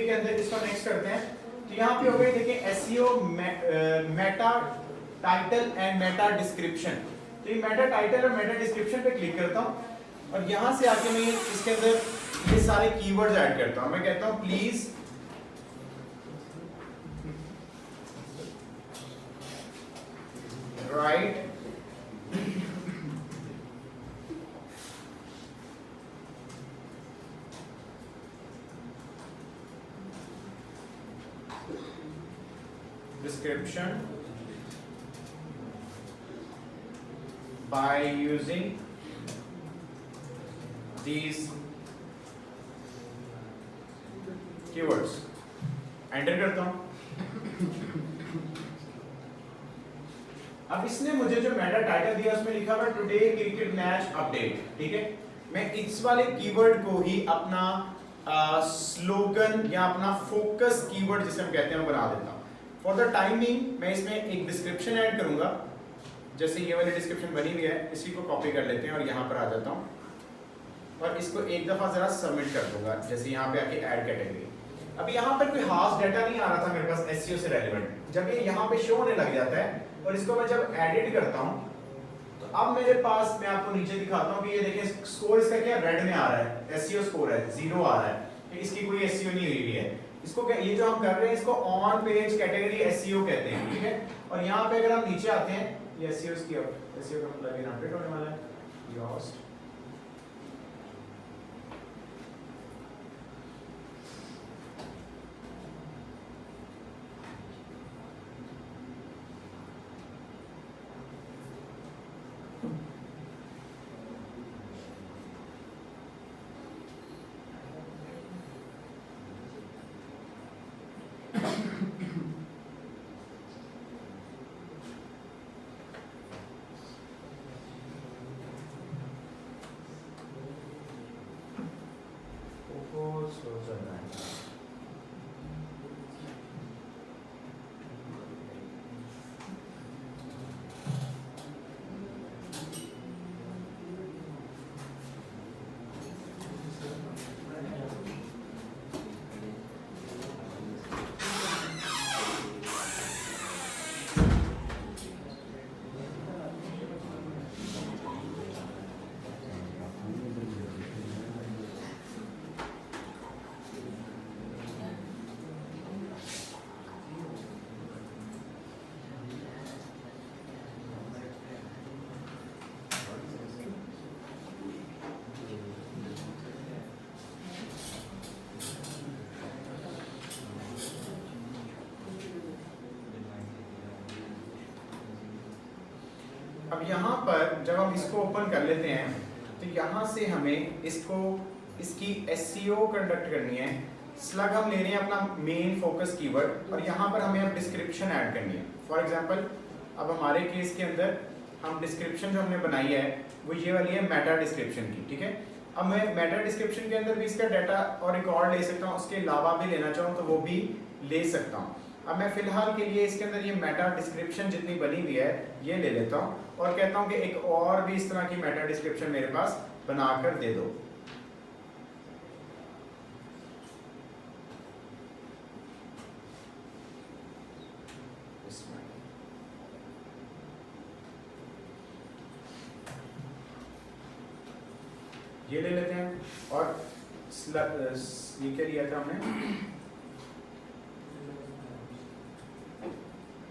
के अंदर इसको नेक्स्ट करते हैं। तो यहाँ पे हो गए देखिए SEO Meta title and Meta description. तो ये मेटा टाइटल और मेटा डिस्क्रिप्शन पे क्लिक करता हूँ और यहाँ से आके मैं इसके अंदर ये सारे कीवर्ड्स ऐड करता हूँ। मैं कहता हूँ please right description by using these keywords। Enter करता हूं। अब इसने मुझे जो मेटा टाइटल दिया उसमें लिखा हुआ टुडे क्रिकेट मैच अपडेट, ठीक है। मैं इस वाले कीवर्ड को ही अपना स्लोगन या अपना फोकस कीवर्ड जिसे हम कहते हैं वो बना देता हूं। फॉर द टाइमिंग मैं इसमें एक डिस्क्रिप्शन ऐड करूंगा, जैसे ये वाली डिस्क्रिप्शन बनी हुई है, इसी को कॉपी कर लेते हैं और यहाँ पर आ जाता हूँ और इसको एक दफ़ा ज़रा सबमिट कर दूंगा, जैसे यहाँ पे आके ऐड कैटेगरी। अब यहाँ पर कोई खास डाटा नहीं आ रहा था मेरे पास एसईओ से रेलेवेंट। जब ये यहाँ पे शो होने लग जाता है और इसको मैं जब एडिट करता हूँ तो अब मेरे पास, मैं आपको नीचे दिखाता हूँ कि ये देखें स्कोर इसका क्या रेड में आ रहा है, एसईओ स्कोर है 0 आ रहा है, इसकी कोई एसईओ नहीं हुई है। इसको क्या, ये जो हम कर रहे हैं इसको ऑन पेज कैटेगरी एसईओ कहते हैं, ठीक है। और यहाँ पे अगर हम नीचे आते हैं, ये एसईओ की एसईओ का मतलब ये अपडेट होने वाला है योस्ट। अब यहाँ पर जब हम इसको ओपन कर लेते हैं तो यहाँ से हमें इसको इसकी एसईओ कंडक्ट करनी है। स्लग हम ले रहे हैं अपना मेन फोकस कीवर्ड और यहाँ पर हमें अब डिस्क्रिप्शन ऐड करनी है। फॉर एग्जांपल अब हमारे केस के अंदर हम डिस्क्रिप्शन जो हमने बनाई है वो ये वाली है मेटा डिस्क्रिप्शन की, ठीक है। अब मैं मेटा डिस्क्रिप्शन के अंदर भी इसका डाटा और रिकॉर्ड ले सकता हूँ, उसके अलावा भी लेना चाहूँ तो वो भी ले सकता हूँ। अब मैं फिलहाल के लिए इसके अंदर ये मेटा डिस्क्रिप्शन जितनी बनी हुई है ये ले लेता हूँ और कहता हूँ कि एक और भी इस तरह की मेटा डिस्क्रिप्शन मेरे पास बनाकर दे दो। ये ले लेते हैं और ये क्या लिया था हमने,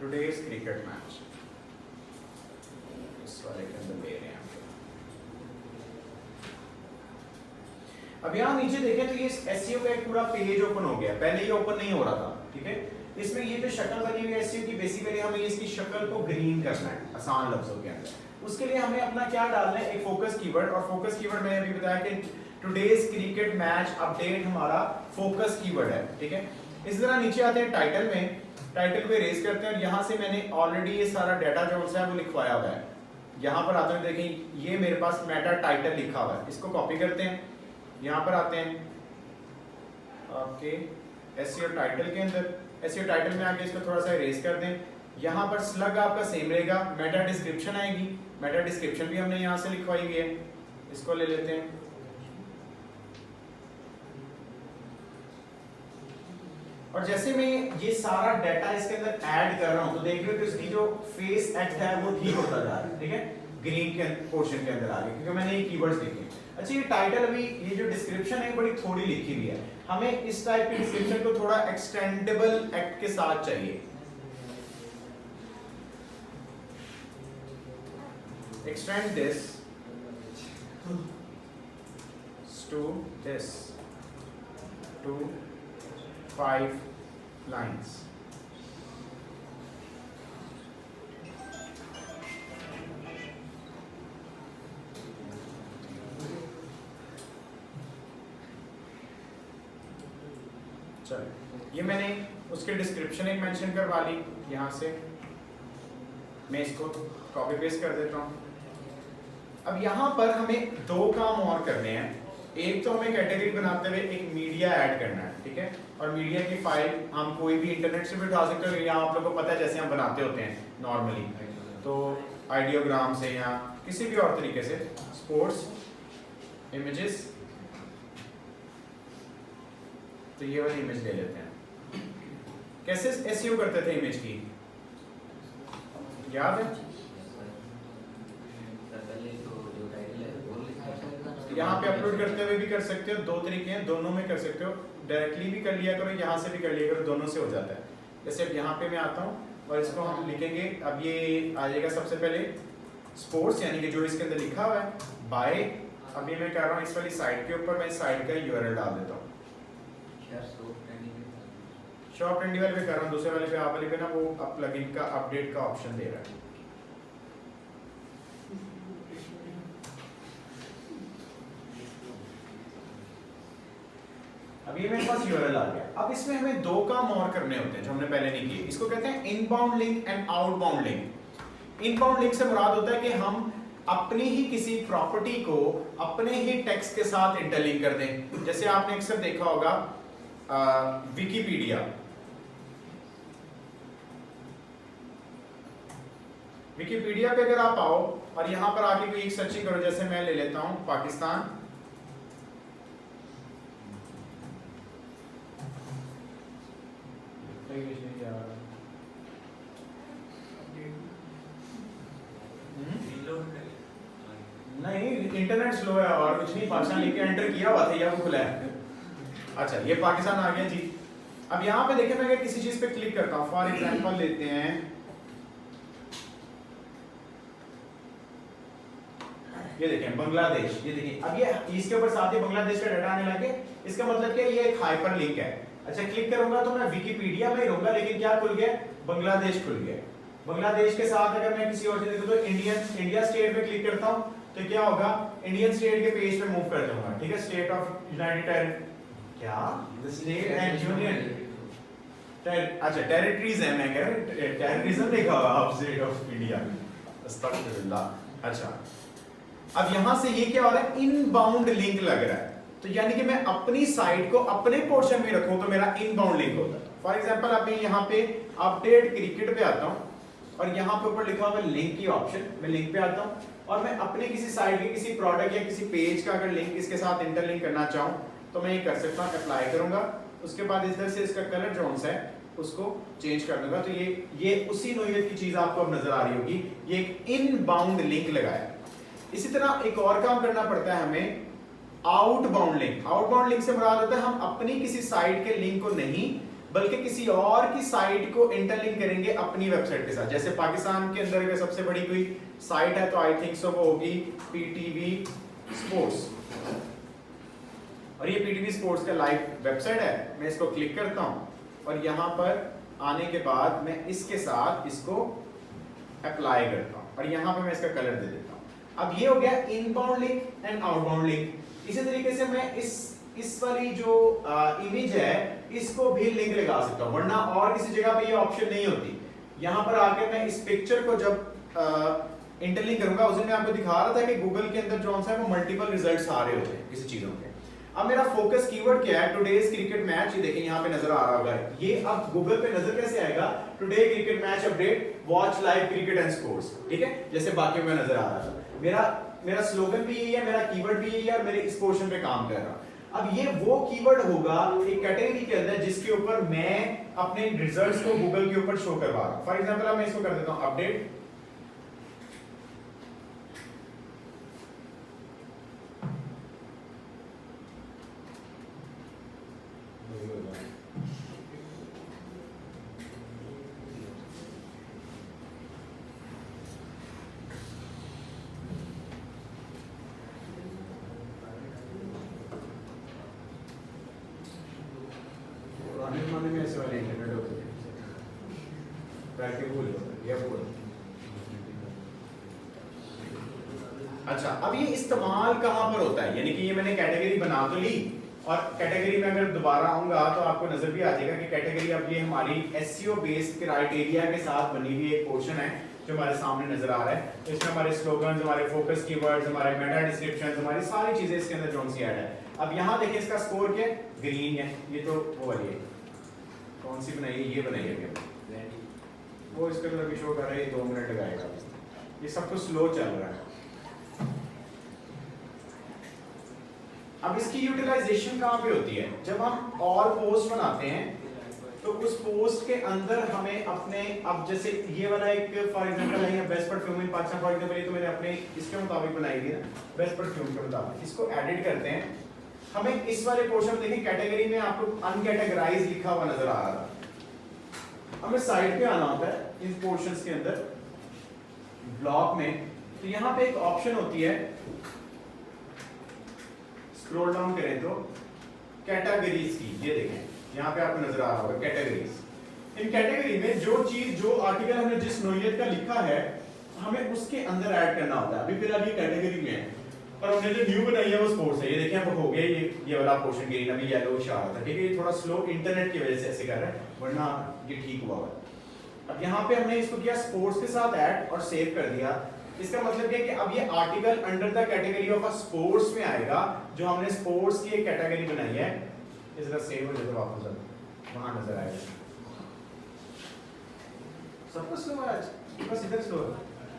टुडेज क्रिकेट मैच, इस वाले के अंदर ले रहे हैं। अब यहाँ नीचे देखें तो ये एसईओ का एक पूरा पेज ओपन हो गया, पहले ये ओपन नहीं हो रहा था, ठीक है। इसमें ये जो शक्ल बनी हुई है एसईओ की, बेसिकली हमें इसकी शक्ल को ग्रीन करना है आसान लफ्जों के अंदर। उसके लिए हमें अपना क्या डालना है, एक फोकस कीवर्ड, और फोकस कीवर्ड मैंने अभी बताया कि टुडेज क्रिकेट मैच अपडेट हमारा फोकस कीवर्ड है, ठीक है। इस तरह नीचे आते हैं टाइटल में, टाइटल को इरेज करते हैं और यहाँ से मैंने ऑलरेडी ये सारा डाटा जो है वो लिखवाया हुआ है। यहाँ पर आते हैं, देखें ये मेरे पास मेटा टाइटल लिखा हुआ है, इसको कॉपी करते हैं, यहाँ पर आते हैं आपके एसईओ टाइटल के अंदर, एसईओ टाइटल में आके इसको थोड़ा सा इरेज कर दें। यहाँ पर स्लग आपका सेम रहेगा, मेटा डिस्क्रिप्शन आएगी, मेटा डिस्क्रिप्शन भी हमने यहाँ से लिखवाई हुई है, इसको ले लेते हैं। और जैसे मैं ये सारा डाटा इसके अंदर ऐड कर रहा हूं तो देख लो कि उसकी जो फेस एक्ट है वो ठीक होता जा रहा है, ठीक है, ग्रीन के पोर्शन के अंदर आ गया क्योंकि मैंने ये कीवर्ड्स लिखे। अच्छा, ये टाइटल अभी ये जो डिस्क्रिप्शन है बड़ी थोड़ी लिखी हुई है, हमें इस टाइप की डिस्क्रिप्शन को थोड़ा एक्सटेंडेबल एक्ट के साथ चाहिए। Extend this to this to 5 lines. चलो, ये मैंने उसके डिस्क्रिप्शन एक मेंशन करवा ली, यहाँ से मैं इसको कॉपी पेस्ट कर देता हूँ। अब यहाँ पर हमें 2 काम और करने हैं। एक तो हमें कैटेगरी बनाते हुए एक मीडिया ऐड करना है, ठीक है, और मीडिया की फाइल हम कोई भी इंटरनेट से भी उठा सकते हो, या आप लोगों को पता है जैसे हम बनाते होते हैं नॉर्मली, तो आइडियोग्राम से या किसी भी और तरीके से। स्पोर्ट्स इमेजेस, तो ये वाली इमेज ले लेते हैं। कैसे एसईओ करते थे इमेज की, याद है? यहाँ पे अपलोड करते हुए भी कर सकते हो, 2 तरीके हैं, दोनों में कर सकते हो। डायरेक्टली भी कर लिया करो, यहाँ से भी कर लिया करो, दोनों से हो जाता है। जैसे अब यहाँ पे मैं आता हूँ और इसको हम लिखेंगे, अब ये आ जाएगा सबसे पहले स्पोर्ट्स, यानी कि जो इसके अंदर लिखा हुआ है बाय। अभी मैं कर रहा हूँ इस वाली साइट के ऊपर, मैं इस साइट का यूआरएल डाल देता हूँ। शॉप ट्रेंडी वाले पे कर रहा हूँ, दूसरे वाले पे आप वाले पे ना वो प्लगइन का अपडेट का ऑप्शन दे रहा है। अब ये मेरे पास यूआरएल आ गया। अब इसमें हमें 2 काम और करने होते हैं जो हमने पहले नहीं किए। इसको कहते हैं inbound link and outbound link. Inbound link से मुराद होता है कि हम अपनी ही किसी प्रॉपर्टी को अपने ही टेक्स्ट के साथ इंटरलिंक कर दें। जैसे आपने अक्सर देखा होगा विकिपीडिया, विकिपीडिया पे अगर आप आओ और यहां पर आके कोई एक सर्चिंग करो, जैसे मैं ले लेता हूं पाकिस्तान, नहीं इंटरनेट स्लो है और कुछ नहीं, पाकिस्तान लिख के एंटर किया हुआ था, या वो खुला है। अच्छा, ये पाकिस्तान आ गया जी। अब यहाँ पे देखें, मैं अगर किसी चीज पे क्लिक करता हूँ, फॉर एग्जांपल लेते हैं ये देखें बांग्लादेश, ये देखिए अब ये इसके ऊपर साथ ही बांग्लादेश का डाटा आने लगे। इसका मतलब क्या, ये एक हाइपर लिंक है। अच्छा, क्लिक करूंगा तो मैं विकिपीडिया में रहूंगा, लेकिन क्या खुल गया, बांग्लादेश खुल गया। बांग्लादेश के साथ अगर मैं किसी और चीज देखूं तो इंडिया स्टेट पे क्लिक करता हूं तो क्या होगा, इंडियन स्टेट के पेज पे मूव कर जाऊंगा, ठीक है। स्टेट ऑफ यूनाइटेड क्या स्टेट एंड यूनियन अच्छा टेरिटरीज है, मैं कह रहा हूं टेररिज्म लिखा हुआ है स्टेट ऑफ इंडिया, अस्तगफिरुल्लाह। अच्छा, अब यहां से ये क्या हो रहा है, इनबाउंड लिंक लग रहा है। तो यानी कि मैं अपनी साइट को अपने पोर्शन में रखूं तो मेरा इनबाउंड लिंक होता है। फॉर एग्जांपल अब मैं यहाँ पे अपडेट क्रिकेट पे आता हूँ और यहाँ पे ऊपर लिखा हुआ है लिंक की ऑप्शन, मैं लिंक पे आता हूँ और मैं अपने किसी साइट के किसी प्रोडक्ट या किसी पेज का अगर लिंक इसके साथ इंटरलिंक करना चाहूँ तो मैं ये कर सकता हूँ, अप्लाई करूंगा। उसके बाद इधर से इसका कलर जोन है उसको चेंज कर दूंगा, तो ये उसी नोयत की चीज आपको अब नजर आ रही होगी, ये एक इनबाउंड लिंक लगाया। इसी तरह एक और काम करना पड़ता है हमें, आउटबाउंड लिंक। आउटबाउंड लिंक से मुराद होता है हम अपनी किसी साइट के लिंक को नहीं बल्कि किसी और की साइट को इंटरलिंक करेंगे अपनी वेबसाइट के साथ। जैसे पाकिस्तान के अंदर अगर सबसे बड़ी कोई साइट है तो आई थिंक सो वो होगी पीटीवी स्पोर्ट्स, और ये पीटीवी स्पोर्ट्स का लाइव वेबसाइट है। मैं इसको क्लिक करता हूं और यहां पर आने के बाद मैं इसके साथ इसको अप्लाई करता हूं और यहां पे मैं इसका कलर दे देता हूं। अब ये हो गया inbound link and outbound link. इसी तरीके से मैं इस वाली जो इमेज है इसको भी लिंक लगा सकता हूं, वरना और किसी जगह पे ये ऑप्शन नहीं होती। यहां पर आके मैं इस पिक्चर को जब इंटरलिंक करूंगा, उस दिन मैं आपको दिखा रहा था कि गूगल के अंदर जो है वो मल्टीपल रिजल्ट्स आ रहे होते हैं किसी चीजों के। अब मेरा फोकस कीवर्ड क्या है, टुडेज क्रिकेट मैच, ये देखिए यहाँ पे नजर आ रहा होगा। ये अब गूगल पे नजर कैसे आएगा, today cricket match update, watch live cricket and sports, ठीक है, जैसे बाकी में नजर आ रहा था। मेरा स्लोगन भी यही है, मेरा कीवर्ड भी यही है और मेरे इस पोर्शन पे काम कर रहा। अब ये वो कीवर्ड होगा एक कैटेगरी के अंदर जिसके ऊपर मैं अपने रिजल्ट्स को गूगल के ऊपर शो करवा रहा हूं। फॉर एग्जांपल अब मैं इसको कर देता हूं अपडेट, में ऐसे वाले इंटरनेट होते हैं या बोल। अच्छा, अब ये इस्तेमाल कहां पर होता है, यानी कि ये मैंने कैटेगरी बना तो ली और कैटेगरी में अगर दोबारा आऊंगा तो आपको नजर भी आ जाएगा कि कैटेगरी अब ये हमारी एसईओ बेस्ड क्राइटेरिया के साथ बनी हुई एक पोर्शन है जो हमारे सामने नजर आ रहा है। इसमें हमारे स्लोगन्स, हमारे फोकस कीवर्ड्स, हमारे मेटा डिस्क्रिप्शंस, हमारी सारी चीजें इसके अंदर जोन सी ऐड है। अब यहाँ देखिए इसका स्कोर क्या है, ग्रीन है। ये तो वो वाली है, कौन सी बनाई है, ये बनाई है वो इसके अंदर भी शो कर रहा है। 2 मिनट लगाएगा, ये सब कुछ स्लो चल रहा है। अब इसकी यूटिलाइजेशन कहाँ पे होती है, जब हम और पोस्ट बनाते हैं तो उस पोस्ट के अंदर हमें अपने, अब जैसे ये वाला एक फॉर एग्जांपल है best perfume in Pakistan, for example ये तो मैंने अपने इसके मुताबिक बनाई है ना, बेस्ट परफ्यूम के मुताबिक। इसको एडिट करते हैं, हमें इस वाले पोर्शन में देखिए कैटेगरी में आपको अनकैटेगराइज लिखा हुआ नजर आ रहा था। हमें साइड पे आना होता है इन पोर्शंस के अंदर ब्लॉक में, तो यहाँ पे एक ऑप्शन होती है, स्क्रॉल डाउन करें तो कैटेगरीज की, ये देखें यहाँ पे आपको नजर आ रहा होगा कैटेगरीज। इन कैटेगरी में जो चीज, जो आर्टिकल हमने जिस नोयत का लिखा है हमें उसके अंदर ऐड करना होता है। अभी फिलहाल ये कैटेगरी में है और हमने जो न्यू बनाई है वो स्पोर्ट्स है। ये देखें अब हो गया ये वाला पोर्शन ग्रीन, अभी येलो आ रहा था, ठीक है। ये थोड़ा स्लो इंटरनेट की वजह से ऐसे कर रहा है, वरना ये ठीक हुआ है। अब यहाँ पे हमने इसको किया स्पोर्ट्स के साथ ऐड और सेव कर दिया। इसका मतलब क्या है कि अब ये article under the category of a sports में आएगा, जो हमने स्पोर्ट्स की एक कैटेगरी बनाई है। इसका सेव हो जाए वापस वहां नजर आएगा। सब कुछ स्लो है आज, बस इधर स्लो है,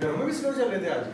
घरों में भी स्लो चल रहे थे आज।